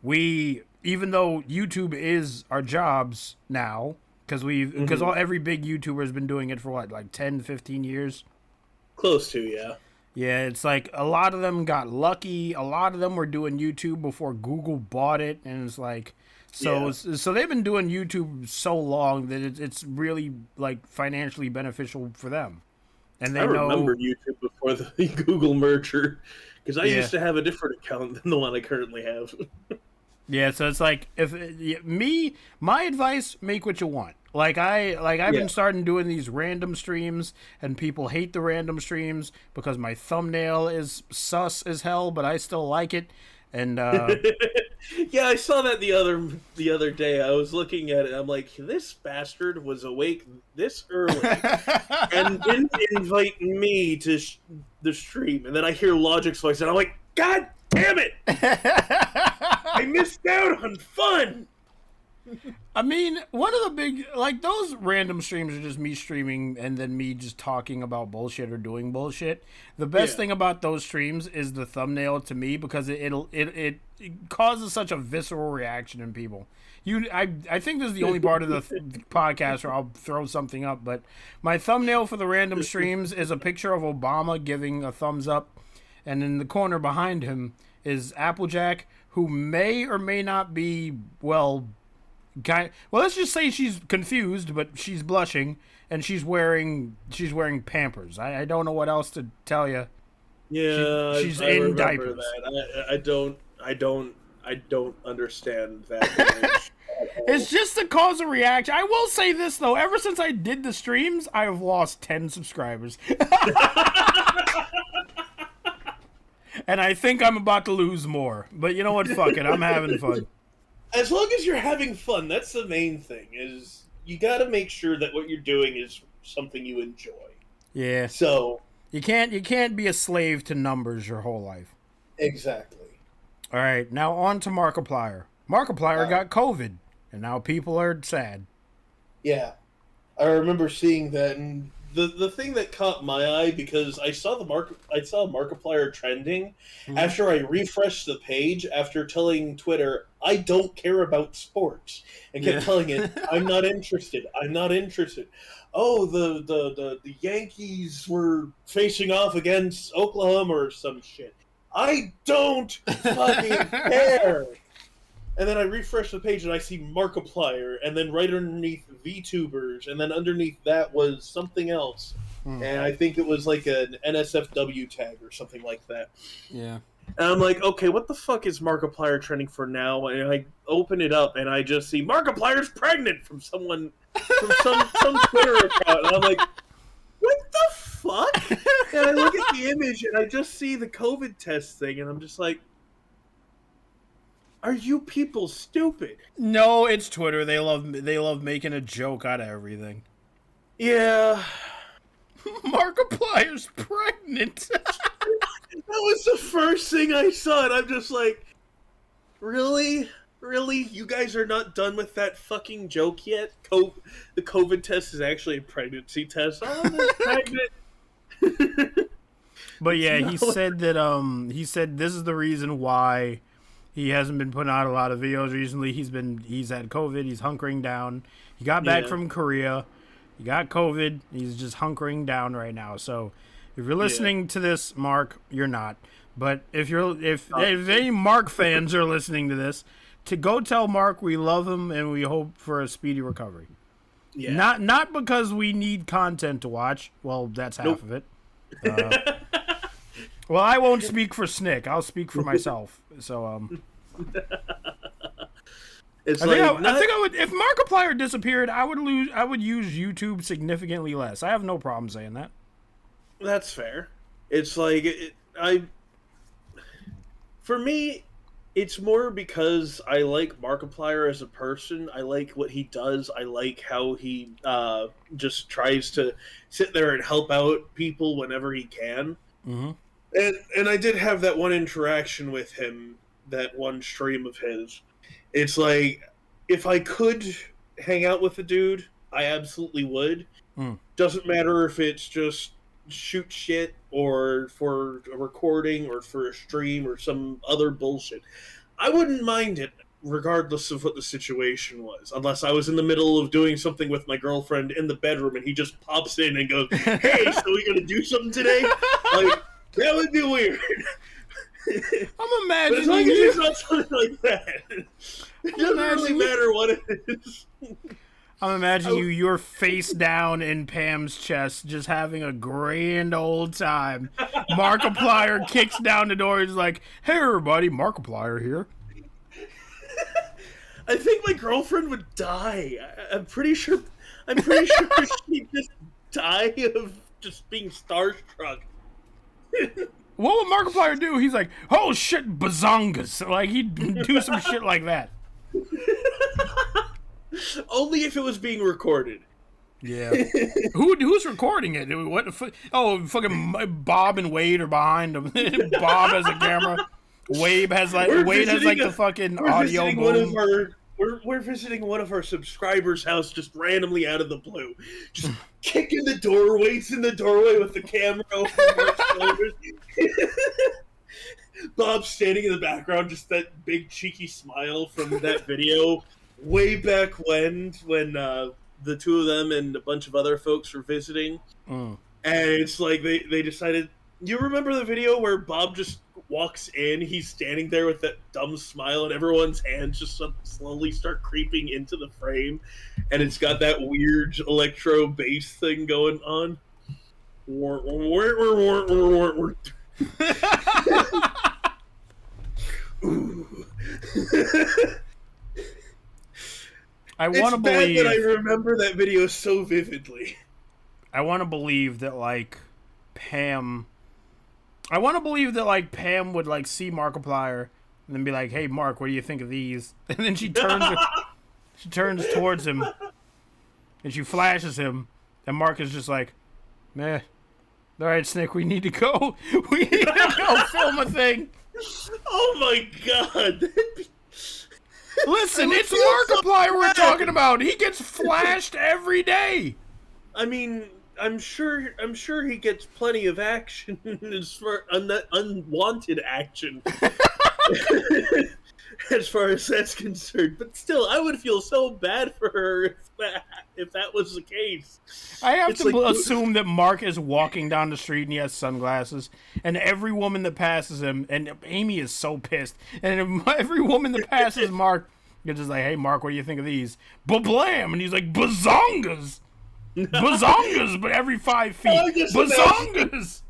even though YouTube is our jobs now, because every big YouTuber has been doing it for 10, 15 years. Close to, yeah. Yeah, it's a lot of them got lucky. A lot of them were doing YouTube before Google bought it, and it's so they've been doing YouTube so long that it's really financially beneficial for them. And I remember YouTube before the Google merger, because I used to have a different account than the one I currently have. Yeah, so it's my advice, make what you want. I've been starting doing these random streams, and people hate the random streams because my thumbnail is sus as hell, but I still like it. And yeah, I saw that the other day. I was looking at it. I'm like, this bastard was awake this early and didn't invite me to the stream. And then I hear Logic's voice, and I'm like, God damn it! I missed out on fun. I mean, one of the big those random streams are just me streaming and then me just talking about bullshit or doing bullshit. The best thing about those streams is the thumbnail to me, because it causes such a visceral reaction in people. I think this is the only part of the podcast where I'll throw something up, but my thumbnail for the random streams is a picture of Obama giving a thumbs up, and in the corner behind him is Applejack, who may or may not be let's just say she's confused, but she's blushing, and she's wearing Pampers. I don't know what else to tell you. Yeah, she's in diapers. That. I don't understand that. It's just to cause a reaction. I will say this though: ever since I did the streams, I have lost 10 subscribers, and I think I'm about to lose more. But you know what? Fuck it, I'm having fun. As long as you're having fun, that's the main thing. Is you got to make sure that what you're doing is something you enjoy. Yeah. So you can't be a slave to numbers your whole life. Exactly. All right, now on to Markiplier. Markiplier got COVID, and now people are sad. Yeah, I remember seeing that, and the thing that caught my eye, because I saw Markiplier trending after I refreshed the page after telling Twitter I don't care about sports, and kept telling it I'm not interested. Oh, the Yankees were facing off against Oklahoma or some shit. I don't fucking care. And then I refresh the page and I see Markiplier, and then right underneath VTubers, and then underneath that was something else. And I think it was an NSFW tag or something like that. Yeah. And I'm like, okay, what the fuck is Markiplier trending for now? And I open it up and I just see Markiplier's pregnant from some Twitter account. And I'm like, what the fuck? And I look at the image and I just see the COVID test thing, and I'm just like, are you people stupid? No, it's Twitter. They love making a joke out of everything. Yeah. Markiplier's pregnant. That was the first thing I saw, and I'm just like, really? Really? You guys are not done with that fucking joke yet? The COVID test is actually a pregnancy test. Oh, they're pregnant. But yeah, he said this is the reason why he hasn't been putting out a lot of videos recently. He's had COVID. He's hunkering down. He got back from Korea. He got COVID. He's just hunkering down right now. So if you're listening to this, Mark, you're not. But if any Mark fans are listening to this, to go tell Mark we love him and we hope for a speedy recovery. Yeah. Not because we need content to watch. Well, that's half of it. Well, I won't speak for Snick. I'll speak for myself. So, It's I think I would if Markiplier disappeared, I would use YouTube significantly less. I have no problem saying that. That's fair. It's like for me, it's more because I like Markiplier as a person. I like what he does. I like how he just tries to sit there and help out people whenever he can. Mm-hmm. And I did have that one interaction with him, that one stream of his. It's like, if I could hang out with the dude, I absolutely would. Doesn't matter if it's just shoot shit or for a recording or for a stream or some other bullshit. I wouldn't mind it regardless of what the situation was, unless I was in the middle of doing something with my girlfriend in the bedroom and he just pops in and goes, "Hey, so we gonna do something today?" Like, that would be weird. I'm imagining but as long as it's not something like that, it doesn't really matter what it is. I'm imagining you're face down in Pam's chest, just having a grand old time. Markiplier kicks down the door. He's like, "Hey, everybody, Markiplier here." I think my girlfriend would die. I'm pretty sure she'd just die of just being starstruck. What would Markiplier do? He's like, "Oh shit, bazongas!" Like he'd do some shit like that. Only if it was being recorded. Yeah. Who's recording it? What? Fucking Bob and Wade are behind him. Bob has a camera. Wade has like the fucking audio boom. We're visiting one of our subscribers' house just randomly out of the blue. Just kicking the door, waits in the doorway with the camera over Mark's shoulders. Bob's standing in the background, just that big cheeky smile from that video way back when the two of them and a bunch of other folks were visiting. And it's like they decided, you remember the video where Bob just walks in, he's standing there with that dumb smile and everyone's hands just slowly start creeping into the frame and it's got that weird electro bass thing going on. I want to believe that I remember that video so vividly. I want to believe that Pam would like see Markiplier and then be like, "Hey Mark, what do you think of these?" And then she turns towards him and she flashes him and Mark is just like, "Meh. All right, Snick, we need to go. We need to go film a thing." Oh my god. Listen, it's Markiplier we're talking about. He gets flashed every day. I mean, I'm sure he gets plenty of action as far unwanted action. As far as that's concerned, but still, I would feel so bad for her if that was the case. I have to assume that Mark is walking down the street and he has sunglasses, and every woman that passes him, and Amy is so pissed, and every woman that passes Mark, you're just like, "Hey Mark, what do you think of these?" Blam, and he's like, "Bazongas, bazongas!" But every 5 feet, bazongas.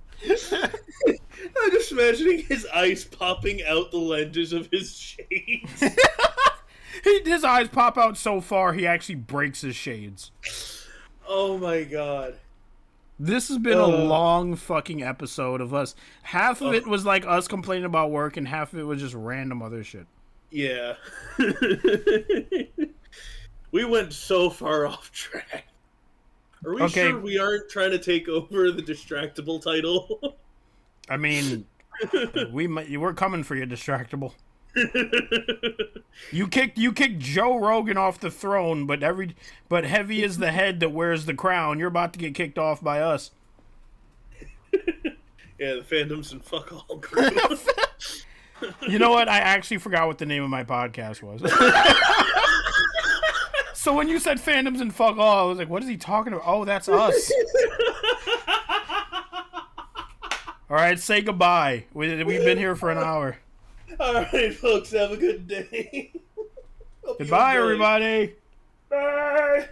I'm just imagining his eyes popping out the lenses of his shades. His eyes pop out so far, he actually breaks his shades. Oh my god. This has been a long fucking episode of us. Half of it was like us complaining about work, and half of it was just random other shit. Yeah. We went so far off track. Are we sure we aren't trying to take over the Distractable title? I mean, we're coming for you, Distractable. You kicked Joe Rogan off the throne, but heavy is the head that wears the crown. You're about to get kicked off by us. Yeah, the Fandoms and fuck all group. You know what? I actually forgot what the name of my podcast was. So when you said Fandoms and fuck all, I was like, what is he talking about? Oh, that's us. All right, say goodbye. We've been here for an hour. All right, folks, have a good day. Goodbye, everybody. Bye.